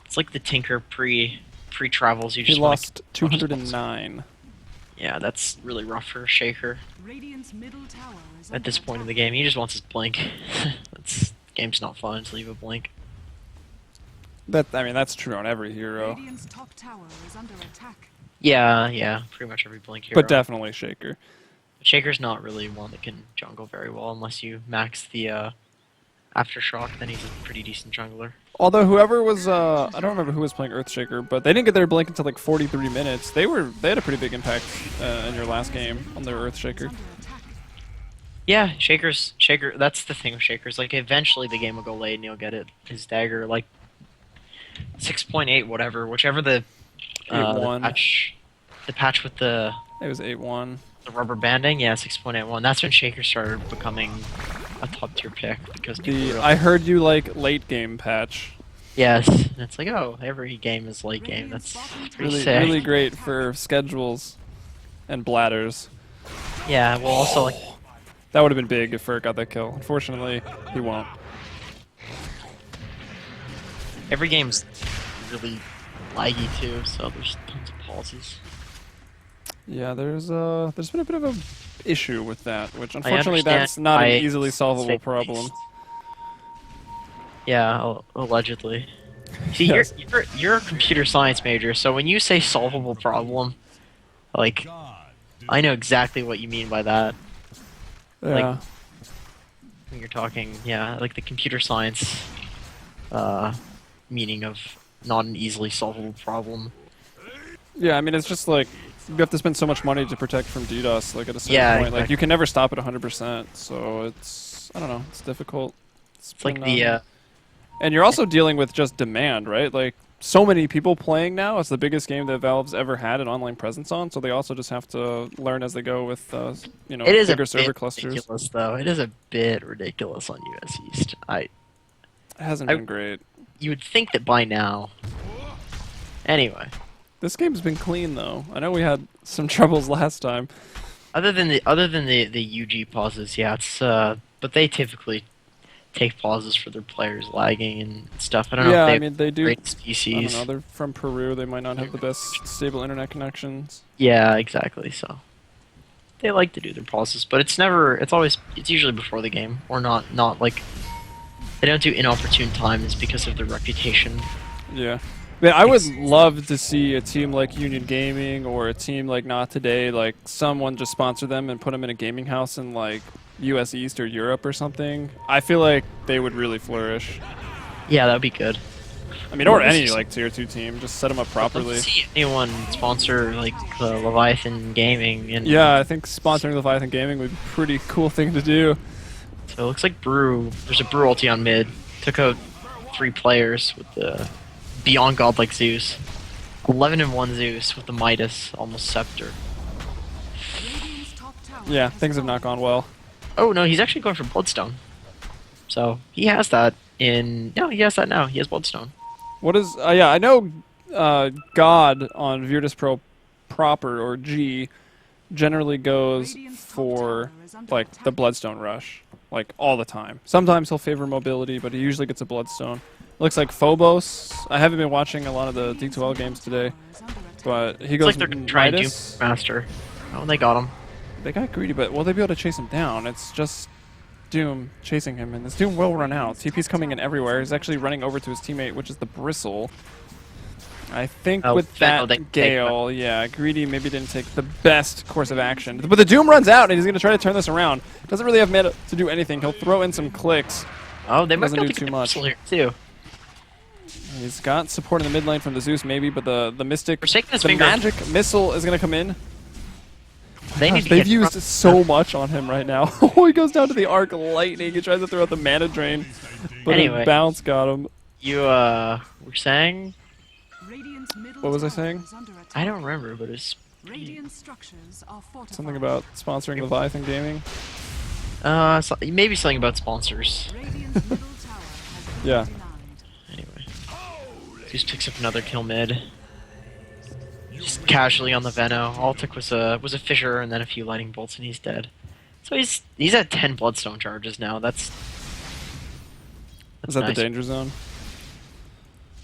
Speaker 2: It's like the Tinker pre-travels. You just
Speaker 1: He lost 209.
Speaker 2: Yeah, that's really rough for Shaker. At this point in the game, he just wants his Blink. The game's not fun until you have a Blink.
Speaker 1: I mean, that's true on every hero.
Speaker 2: Yeah, pretty much every Blink hero.
Speaker 1: But definitely Shaker.
Speaker 2: Shaker's not really one that can jungle very well unless you max the Aftershock, then he's a pretty decent jungler.
Speaker 1: Although whoever was, I don't remember who was playing Earthshaker, but they didn't get their blink until like 43 minutes. They had a pretty big impact in your last game on their Earthshaker.
Speaker 2: Yeah, Shaker. That's the thing with Shakers. Like eventually the game will go late and you'll get his dagger like 6.8 whichever the
Speaker 1: 8-1.
Speaker 2: The patch with the
Speaker 1: It was 8-1.
Speaker 2: The rubber banding, yeah, 6.81. That's when Shaker started becoming a top tier pick because
Speaker 1: I heard you like late game patch.
Speaker 2: Yes, and it's like, oh, every game is late game. That's pretty sick.
Speaker 1: Really great for schedules and bladders.
Speaker 2: Yeah, well, also like
Speaker 1: that would have been big if Furret got that kill. Unfortunately, he won't.
Speaker 2: Every game's really laggy too, so there's tons of pauses.
Speaker 1: Yeah, there's been a bit of a issue with that, which unfortunately that's not an easily solvable problem.
Speaker 2: Yeah, allegedly. See,
Speaker 1: Yes.
Speaker 2: you're a computer science major, so when you say solvable problem, like, I know exactly what you mean by that.
Speaker 1: Yeah.
Speaker 2: Like, when you're talking, yeah, like the computer science meaning of not an easily solvable problem.
Speaker 1: Yeah, I mean, it's just like, you have to spend so much money to protect from DDoS, like, at a certain point.
Speaker 2: Exactly.
Speaker 1: Like, you can never stop at 100%, so it's, I don't know, it's difficult.
Speaker 2: It's like the,
Speaker 1: And you're also dealing with just demand, right? Like, so many people playing now. It's the biggest game that Valve's ever had an online presence on, so they also just have to learn as they go with, you know,
Speaker 2: it is
Speaker 1: bigger
Speaker 2: a
Speaker 1: server
Speaker 2: bit
Speaker 1: clusters.
Speaker 2: ridiculous, though. It is a bit ridiculous on US East.
Speaker 1: It hasn't been great.
Speaker 2: You would think that by now. Anyway.
Speaker 1: This game's been clean, though. I know we had some troubles last time.
Speaker 2: Other than the UG pauses, yeah, it's but they typically take pauses for their players lagging and stuff. I don't know if they
Speaker 1: I mean, they do.
Speaker 2: great
Speaker 1: I
Speaker 2: species.
Speaker 1: don't know, they're from Peru. They might not have the best stable internet connections.
Speaker 2: Yeah, exactly. So they like to do their pauses, but it's usually before the game or not like they don't do inopportune times because of their reputation.
Speaker 1: Yeah. Man, I would love to see a team like Union Gaming or a team like Not Today, like someone just sponsor them and put them in a gaming house in like US East or Europe or something. I feel like they would really flourish.
Speaker 2: Yeah, that would be good.
Speaker 1: I mean, or any like tier 2 team, just set them up properly.
Speaker 2: Let's see anyone sponsor like Leviathan Gaming. And
Speaker 1: yeah, I think sponsoring Leviathan Gaming would be a pretty cool thing to do.
Speaker 2: So it looks like there's a Brew ulti on mid. Took out 3 players with the Beyond Godlike Zeus. 11-1 Zeus with the Midas, almost Scepter.
Speaker 1: Yeah, things have not gone well.
Speaker 2: Oh no, he's actually going for Bloodstone. So he has that no, he has that now. He has Bloodstone.
Speaker 1: What is, yeah, I know God on Virtus Pro proper, or G, generally goes for, like, the Bloodstone rush, like, all the time. Sometimes he'll favor mobility, but he usually gets a Bloodstone. Looks like Phobos. I haven't been watching a lot of the D2L games today, But he
Speaker 2: It's
Speaker 1: goes
Speaker 2: like they're trying to
Speaker 1: Midas.
Speaker 2: Master. Oh, they got him.
Speaker 1: They got greedy, but will they be able to chase him down? It's just Doom chasing him, and this Doom will run out. TP's coming in everywhere. He's actually running over to his teammate, which is the Bristle. I think with that Gale, yeah, Greedy maybe didn't take the best course of action. But the Doom runs out, and he's going to try to turn this around. Doesn't really have mana to do anything. He'll throw in some clicks.
Speaker 2: Oh, they might
Speaker 1: Doesn't
Speaker 2: be
Speaker 1: do
Speaker 2: able to
Speaker 1: too much.
Speaker 2: Here too.
Speaker 1: He's got support in the mid lane from the Zeus maybe, but the Mystic,
Speaker 2: the
Speaker 1: magic missile is going to come in.
Speaker 2: They need to
Speaker 1: They've used so much on him right now. Oh, he goes down to the Arc Lightning. He tries to throw out the mana drain, but
Speaker 2: anyway,
Speaker 1: a bounce got him.
Speaker 2: You were saying?
Speaker 1: What was I saying?
Speaker 2: I don't remember, but it's
Speaker 1: something about sponsoring Leviathan Gaming.
Speaker 2: Maybe something about sponsors.
Speaker 1: Yeah.
Speaker 2: Anyway, Zeus picks up another kill mid. Just casually on the Veno. All it took was a fissure and then a few lightning bolts, and he's dead. So he's at 10 bloodstone charges now. That's
Speaker 1: Is that
Speaker 2: nice.
Speaker 1: the danger zone?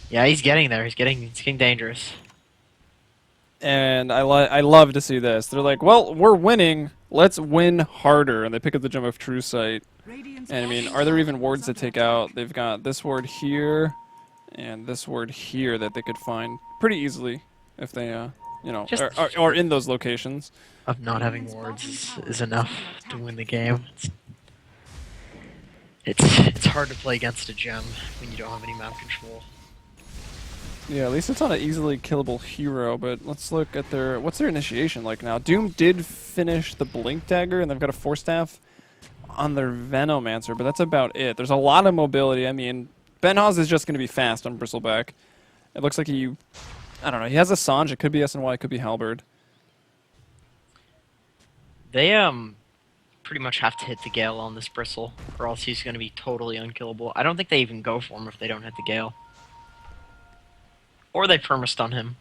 Speaker 2: Yeah, he's getting there. It's getting dangerous.
Speaker 1: And I love to see this. They're like, well, we're winning. Let's win harder. And they pick up the Gem of True Sight. And I mean, are there even wards to take out? They've got this ward here and this ward here that they could find pretty easily if they, you know, are in those locations.
Speaker 2: Of not having wards is enough to win the game. It's hard to play against a gem when you don't have any map control.
Speaker 1: Yeah, at least it's not an easily killable hero, but let's look at what's their initiation like now. Doom did finish the Blink Dagger, and they've got a Force Staff on their Venomancer, but that's about it. There's a lot of mobility. I mean, Benhaz is just going to be fast on Bristleback. It looks like I don't know, he has a Sange, it could be SNY, it could be Halberd.
Speaker 2: They, pretty much have to hit the Gale on this Bristle, or else he's going to be totally unkillable. I don't think they even go for him if they don't hit the Gale. Or they perma-stun him.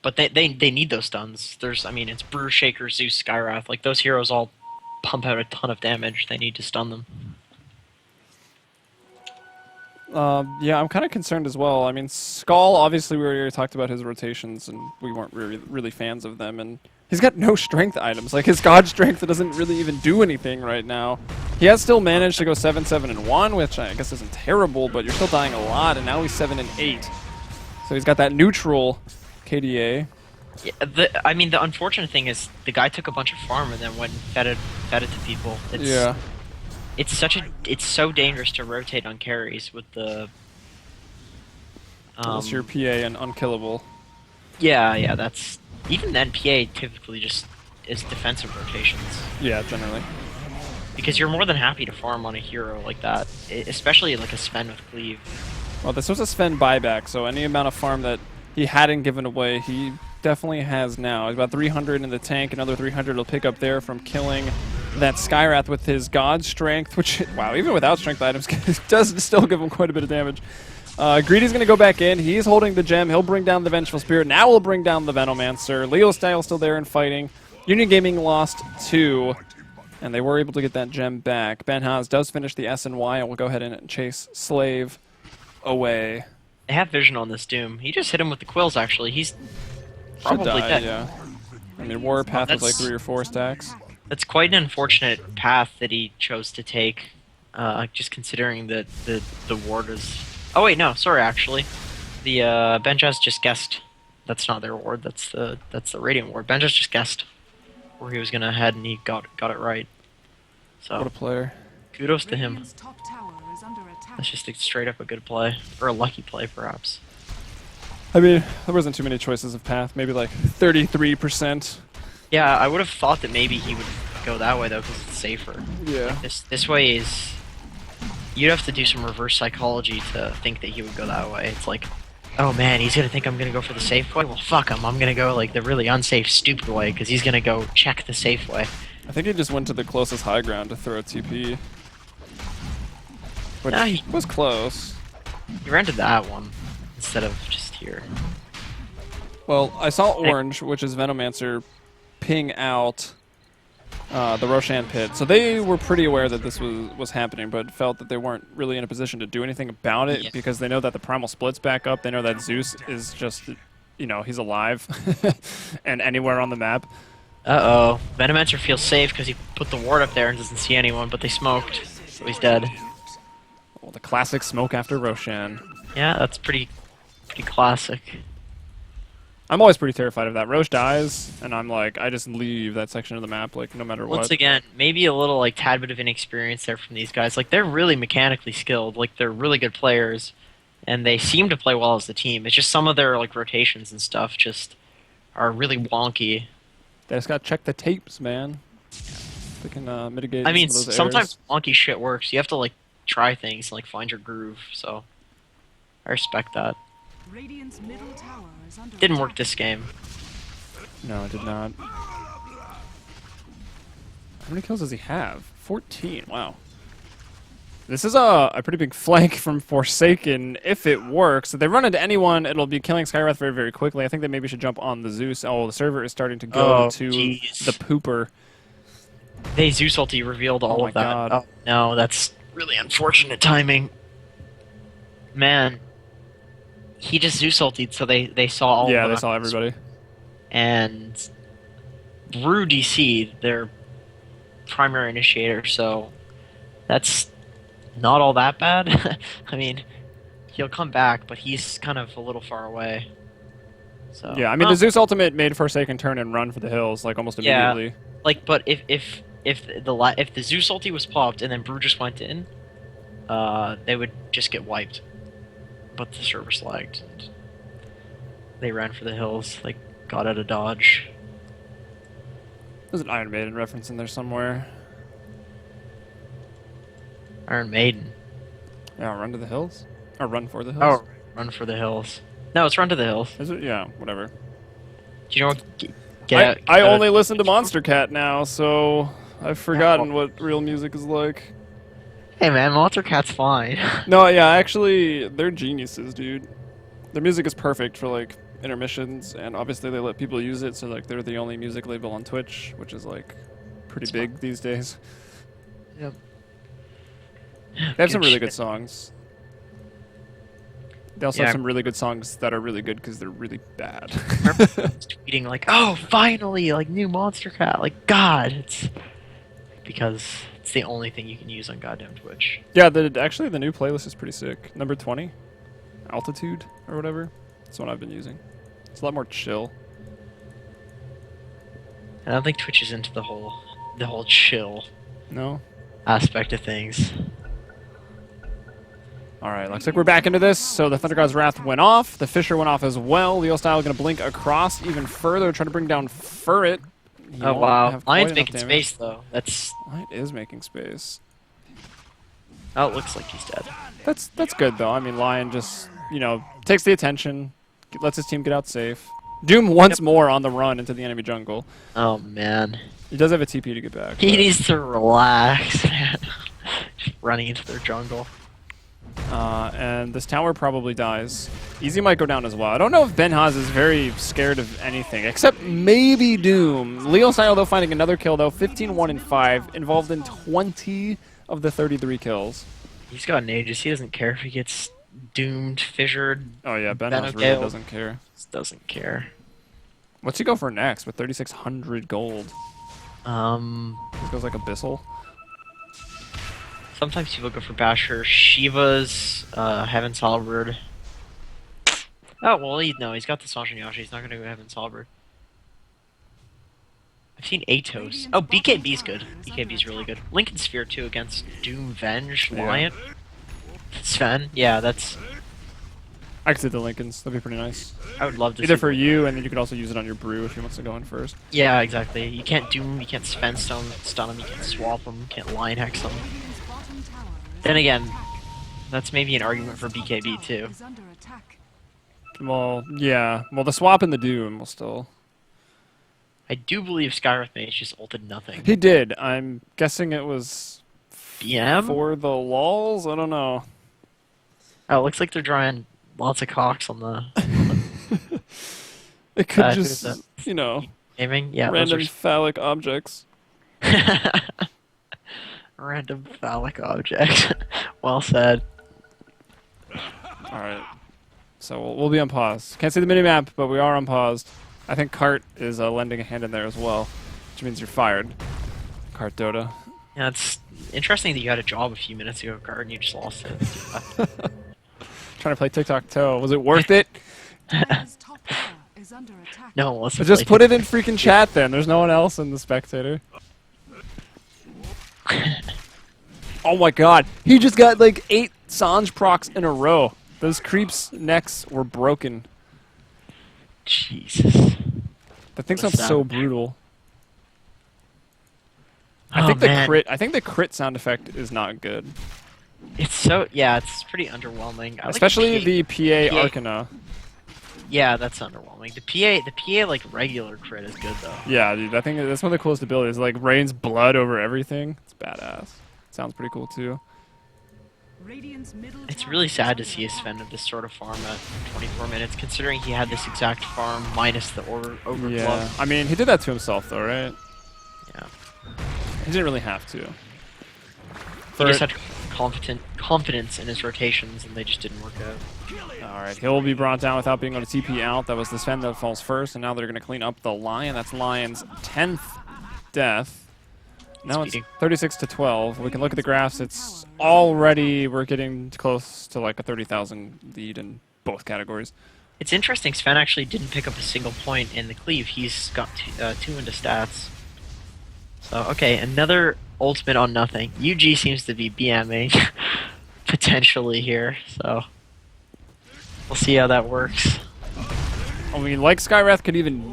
Speaker 2: But they need those stuns. I mean, it's Brew, Shaker, Zeus, Skywrath. Like, those heroes all pump out a ton of damage. They need to stun them.
Speaker 1: Yeah, I'm kind of concerned as well. I mean, Skull, obviously we already talked about his rotations, and we weren't really fans of them, and he's got no strength items. Like, his God Strength doesn't really even do anything right now. He has still managed to go 7-7-1, which I guess isn't terrible, but you're still dying a lot, and now he's 7-8. So he's got that neutral KDA.
Speaker 2: Yeah, I mean, the unfortunate thing is the guy took a bunch of farm and then went and fed it to people.
Speaker 1: Yeah.
Speaker 2: It's so dangerous to rotate on carries with the.
Speaker 1: Unless you're PA and unkillable.
Speaker 2: Yeah, that's even then. PA typically just is defensive rotations.
Speaker 1: Yeah, generally.
Speaker 2: Because you're more than happy to farm on a hero like that, especially like a spend with cleave.
Speaker 1: Well, this was a Sven buyback, so any amount of farm that he hadn't given away, he definitely has now. He's about 300 in the tank, another 300 he'll pick up there from killing that Skywrath with his God Strength, which, wow, even without strength items, does still give him quite a bit of damage. Greedy's going to go back in. He's holding the gem. He'll bring down the Vengeful Spirit. Now we'll bring down the Venomancer. Leo Style still there and fighting. Union Gaming lost 2, and they were able to get that gem back. Benhaz does finish the SNY, and we'll go ahead and chase Slave away.
Speaker 2: I have vision on this Doom. He just hit him with the quills, actually. He's probably dead.
Speaker 1: Yeah. I mean, Warpath was like 3 or 4 stacks.
Speaker 2: That's quite an unfortunate path that he chose to take, just considering that the ward is... Oh wait, no, sorry, actually. The Benjas just guessed. That's not their ward, that's the Radiant ward. Benjas just guessed where he was going to head, and he got it right. So,
Speaker 1: what a player.
Speaker 2: Kudos to him. That's just straight up a good play. Or a lucky play, perhaps.
Speaker 1: I mean, there wasn't too many choices of path. Maybe like 33%.
Speaker 2: Yeah, I would have thought that maybe he would go that way, though, because it's safer.
Speaker 1: Yeah.
Speaker 2: Like this way is... You'd have to do some reverse psychology to think that he would go that way. It's like, oh man, he's going to think I'm going to go for the safe way? Well, fuck him. I'm going to go like the really unsafe, stupid way, because he's going to go check the safe way.
Speaker 1: I think he just went to the closest high ground to throw a TP. Which
Speaker 2: he
Speaker 1: was close.
Speaker 2: He ran to that one instead of just here.
Speaker 1: Well, I saw Orange, which is Venomancer, ping out the Roshan pit. So they were pretty aware that this was happening, but felt that they weren't really in a position to do anything about it because they know that the Primal Split's back up. They know that Zeus is just you know, he's alive and anywhere on the map.
Speaker 2: Uh-oh. Venomancer feels safe because he put the ward up there and doesn't see anyone, but they smoked, so he's dead.
Speaker 1: Well, the classic smoke after Roshan.
Speaker 2: Yeah, that's pretty classic.
Speaker 1: I'm always pretty terrified of that. Roche dies, and I'm like, I just leave that section of the map, like, no matter what.
Speaker 2: Once again, maybe a little, like, tad bit of inexperience there from these guys. Like, they're really mechanically skilled. Like, they're really good players, and they seem to play well as a team. It's just some of their, like, rotations and stuff just are really wonky.
Speaker 1: They just gotta check the tapes, man. They can mitigate
Speaker 2: I mean,
Speaker 1: some of those
Speaker 2: sometimes
Speaker 1: errors.
Speaker 2: wonky shit works. You have to, like, try things and, like, find your groove, so I respect that.
Speaker 3: Radiant's middle tower is under
Speaker 2: Didn't
Speaker 3: attack.
Speaker 2: work this game.
Speaker 1: No, it did not. How many kills does he have? 14. Wow. This is a pretty big flank from Forsaken if it works. If they run into anyone, it'll be killing Skywrath very, very quickly. I think they maybe should jump on the Zeus. Oh, the server is starting to go to
Speaker 2: jeez.
Speaker 1: the pooper.
Speaker 2: They Zeus ulti revealed all
Speaker 1: Oh
Speaker 2: of
Speaker 1: my
Speaker 2: that.
Speaker 1: God.
Speaker 2: Oh, no, that's really unfortunate timing. Man. He just Zeus ultied, so they saw all
Speaker 1: Yeah,
Speaker 2: of
Speaker 1: they
Speaker 2: them.
Speaker 1: saw everybody.
Speaker 2: And Brew DC'd their primary initiator, so that's not all that bad. I mean, he'll come back, but he's kind of a little far away. So
Speaker 1: Yeah, I mean, the Zeus ultimate made Forsaken turn and run for the hills, like, almost
Speaker 2: Yeah.
Speaker 1: immediately.
Speaker 2: like, but if the Zeus ulti was popped and then Brew just went in, they would just get wiped. But the servers lagged. And they ran for the hills, like, got out of dodge.
Speaker 1: There's an Iron Maiden reference in there somewhere.
Speaker 2: Iron Maiden.
Speaker 1: Yeah, run to the hills? Or run for the hills?
Speaker 2: Oh, run for the hills. No, it's run to the hills.
Speaker 1: Is it? Yeah, whatever.
Speaker 2: Do you know what? Get out,
Speaker 1: I
Speaker 2: get out
Speaker 1: only
Speaker 2: of-
Speaker 1: listen to Monster Cat now, so I've forgotten what real music is like.
Speaker 2: Hey man, Monster Cat's fine.
Speaker 1: No, yeah, actually, they're geniuses, dude. Their music is perfect for, like, intermissions, and obviously they let people use it, so, like, they're the only music label on Twitch, which is, like, pretty big these days.
Speaker 2: Yep.
Speaker 1: They have some really
Speaker 2: shit.
Speaker 1: good songs. They also
Speaker 2: Yeah.
Speaker 1: have some really good songs that are really good because they're really bad.
Speaker 2: Tweeting like, "Oh, finally, like new Monster Cat!" Like, God, it's because it's the only thing you can use on goddamn Twitch.
Speaker 1: Yeah, actually the new playlist is pretty sick. Number 20, Altitude or whatever. That's what I've been using. It's a lot more chill.
Speaker 2: I don't think Twitch is into the whole chill
Speaker 1: No.
Speaker 2: aspect of things.
Speaker 1: All right, looks like we're back into this. So the Thunder God's Wrath went off. The Fisher went off as well. Leo Style going to blink across even further, trying to bring down Furret. He
Speaker 2: Oh
Speaker 1: won't
Speaker 2: wow,
Speaker 1: have quite
Speaker 2: Lion's
Speaker 1: enough
Speaker 2: making
Speaker 1: damage.
Speaker 2: space though. That's
Speaker 1: Lion is making space.
Speaker 2: oh, it looks like he's dead.
Speaker 1: That's good though. I mean, Lion just takes the attention, lets his team get out safe. Doom once more on the run into the enemy jungle.
Speaker 2: Oh man,
Speaker 1: He does have a TP to get back.
Speaker 2: he
Speaker 1: but-
Speaker 2: needs to relax, man. Just running into their jungle.
Speaker 1: And this tower probably dies. Easy might go down as well. I don't know if Benhaz is very scared of anything, except maybe Doom. Leo Style, though, finding another kill, though. 15-1-5, involved in 20 of the 33 kills.
Speaker 2: He's got an Aegis. He doesn't care if he gets doomed, fissured.
Speaker 1: Oh, yeah, Benhaz really
Speaker 2: Gale.
Speaker 1: doesn't care.
Speaker 2: Just doesn't care.
Speaker 1: What's he go for next with 3,600 gold? He goes like Abyssal.
Speaker 2: Sometimes people go for Basher. Shiva's, Heaven's Halberd. Oh, well, he's got the Sanjin Yashi. He's not going to go Heaven's Halberd. I've seen Atos. Oh, BKB's good. BKB's really good. Lincoln Sphere, too, against Doom Venge
Speaker 1: Yeah.
Speaker 2: Lion. Sven, yeah, that's...
Speaker 1: I could see the Lincolns. That'd be pretty nice.
Speaker 2: I would love to
Speaker 1: Either
Speaker 2: see
Speaker 1: for
Speaker 2: that.
Speaker 1: you, and then you could also use it on your Brew if he wants to go in first.
Speaker 2: Yeah, exactly. You can't Doom, you can't Sven stun him, you can't swap him, you can't Lion Hex him.
Speaker 3: Radiant's bottom tower is
Speaker 2: Then again, that's maybe an argument for BKB, too.
Speaker 3: is under attack.
Speaker 1: Well, yeah. Well, the swap and the Doom will still...
Speaker 2: I do believe Skywrath Mage just ulted nothing.
Speaker 1: He did. I'm guessing it was
Speaker 2: BM?
Speaker 1: for the lulz. I don't know.
Speaker 2: Oh, it looks like they're drawing lots of cocks on the
Speaker 1: It could
Speaker 2: who's
Speaker 1: just,
Speaker 2: that? aiming. Yeah,
Speaker 1: random
Speaker 2: those
Speaker 1: phallic objects.
Speaker 2: are random phallic objects. Well said.
Speaker 1: All right. So we'll be on pause. Can't see the minimap, but we are on pause. I think Cart is lending a hand in there as well, which means you're fired. Cart Dota.
Speaker 2: Yeah, it's interesting that you had a job a few minutes ago, Card, and you just lost it.
Speaker 1: Trying to play tic-tac-toe. Was it worth it?
Speaker 3: Dire's top tower is under attack.
Speaker 2: No, let's
Speaker 1: Just put it in freaking chat then. There's no one else in the spectator. Oh my god. He just got like 8 Sange procs in a row. Those creeps' necks were broken.
Speaker 2: Jesus.
Speaker 1: That thing
Speaker 2: What
Speaker 1: sounds
Speaker 2: is that?
Speaker 1: so brutal.
Speaker 2: Oh,
Speaker 1: I think the crit sound effect is not good.
Speaker 2: It's so it's pretty underwhelming. I
Speaker 1: Especially
Speaker 2: like
Speaker 1: the PA
Speaker 2: PA.
Speaker 1: Arcana.
Speaker 2: Yeah, that's underwhelming. The PA like regular crit is good though.
Speaker 1: Yeah, dude, I think that's one of the coolest abilities. Like rains blood over everything. It's badass. Sounds pretty cool too.
Speaker 3: Radiant's middle
Speaker 2: It's
Speaker 3: tower
Speaker 2: really
Speaker 3: is
Speaker 2: sad to
Speaker 3: under
Speaker 2: see a
Speaker 3: attack.
Speaker 2: Sven of this sort of farm at 24 minutes, considering he had this exact farm minus the overflow.
Speaker 1: Yeah, I mean he did that to himself though, right?
Speaker 2: Yeah.
Speaker 1: He didn't really have to.
Speaker 2: He just had confidence in his rotations, and they just didn't work out.
Speaker 1: Alright, he'll be brought down without being able to TP out. That was the Sven that falls first, and now they're going to clean up the Lion. That's Lion's 10th death. Now it's
Speaker 2: Speeding.
Speaker 1: 36 to 12. We can look at the graphs. It's already, we're getting close to like a 30,000 lead in both categories.
Speaker 2: It's interesting, Sven actually didn't pick up a single point in the cleave. He's got 2 into stats. So, okay, another ultimate on nothing. UG seems to be BMing potentially here, so we'll see how that works.
Speaker 1: I mean, like Skywrath could even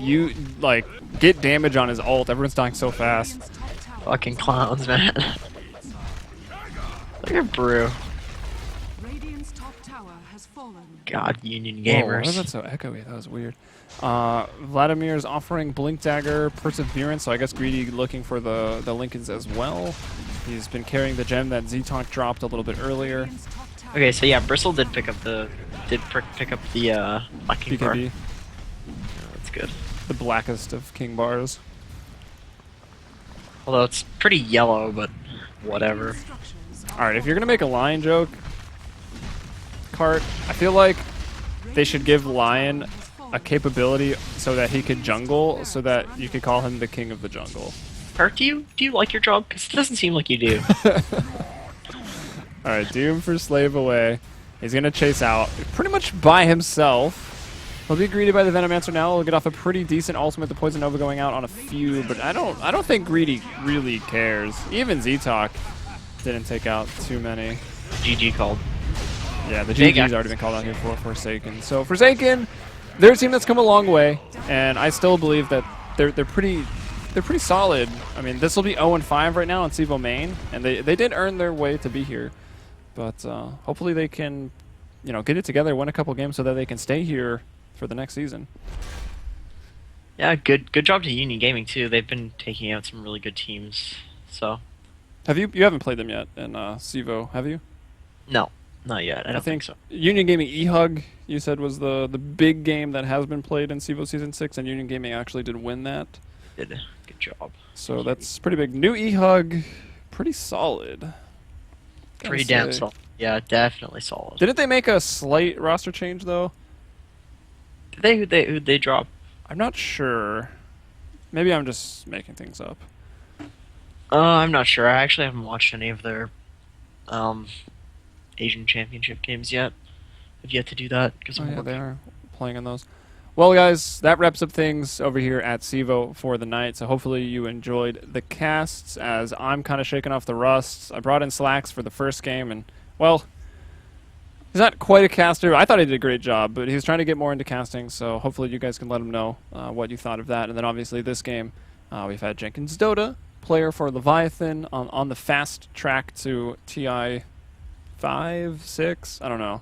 Speaker 1: get damage on his ult. Everyone's dying so fast.
Speaker 3: Radiant's top tower
Speaker 2: Fucking clowns, man. Look at Brew.
Speaker 3: Radiant's top tower has fallen.
Speaker 2: God, Union
Speaker 1: Whoa,
Speaker 2: gamers.
Speaker 1: why was that so echoey? That was weird. Vladimir's offering Blink Dagger, Perseverance, so I guess Greedy looking for the Lincolns as well. He's been carrying the gem that Z-Talk dropped a little bit earlier.
Speaker 3: Radiant's top tower
Speaker 2: Okay, so yeah, Bristle did pick up the Black King bar.
Speaker 1: BKB,
Speaker 2: Yeah, that's good.
Speaker 1: the blackest of King bars.
Speaker 2: Although it's pretty yellow, but whatever.
Speaker 3: structures are
Speaker 1: Alright, if you're gonna make a Lion joke, Cart, I feel like they should give Lion a capability so that he could jungle, so that you could call him the king of the jungle.
Speaker 2: Kurt, do you like your job? Because it doesn't seem like you do.
Speaker 1: Alright, Doom for Slave Away. He's gonna chase out pretty much by himself. He'll be greeted by the Venomancer now. He'll get off a pretty decent ultimate. The Poison Nova going out on a few, but I don't think Greedy really cares. Even Z-Talk didn't take out too many.
Speaker 2: GG called.
Speaker 1: Yeah, the
Speaker 2: Big
Speaker 1: GG's already been called out here for Forsaken. So Forsaken, they're a team that's come a long way, and I still believe that they're pretty solid. I mean, this will be 0-5 right now on CEVO main, and they did earn their way to be here. But hopefully they can, get it together, win a couple games, so that they can stay here for the next season.
Speaker 2: Yeah, good job to Union Gaming too. They've been taking out some really good teams. So
Speaker 1: You haven't played them yet in CEVO, have you?
Speaker 2: no, not yet. I don't think so.
Speaker 1: Union Gaming E-Hug, you said, was the big game that has been played in CEVO Season 6, and Union Gaming actually did win that.
Speaker 2: Did a good job.
Speaker 1: So that's pretty big. New E-Hug, pretty solid. Gotta
Speaker 2: Pretty damn
Speaker 1: say.
Speaker 2: solid. Yeah, definitely solid.
Speaker 1: Didn't they make a slight roster change, though?
Speaker 2: Did who'd they drop?
Speaker 1: I'm not sure. Maybe I'm just making things up.
Speaker 2: I'm not sure. I actually haven't watched any of their Asian Championship games yet. I've yet to do that because
Speaker 1: Oh,
Speaker 2: I'm
Speaker 1: yeah,
Speaker 2: working.
Speaker 1: they are playing on those. Well, guys, that wraps up things over here at CEVO for the night. So hopefully you enjoyed the casts, as I'm kind of shaking off the rust. I brought in Slacks for the first game, and, well, he's not quite a caster. I thought he did a great job, but he's trying to get more into casting, so hopefully you guys can let him know what you thought of that. And then obviously this game, we've had Jenkins Dota, player for Leviathan, on the fast track to TI 5, 6? I don't know.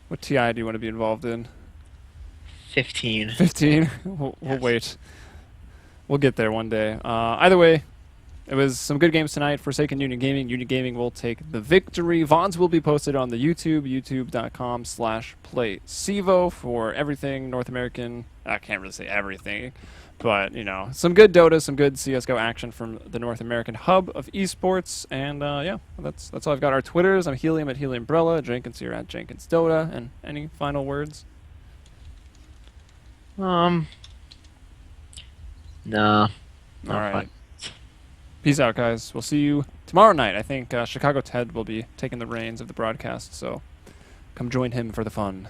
Speaker 1: What TI do you want to be involved in?
Speaker 2: 15.
Speaker 1: 15? We'll
Speaker 2: Yes.
Speaker 1: wait. We'll get there one day. Either way, it was some good games tonight. Forsaken Union Gaming. Union Gaming will take the victory. VODs will be posted on the YouTube, youtube.com/playcevo for everything North American. I can't really say everything, but, some good Dota, some good CSGO action from the North American hub of esports. And, yeah, that's all I've got. Our Twitters, I'm Helium at HeliumBrella, Jenkins here at Jenkins Dota. And any final words?
Speaker 2: Nah.
Speaker 1: All right. Peace out, guys. We'll see you tomorrow night. I think Chicago Ted will be taking the reins of the broadcast, so come join him for the fun.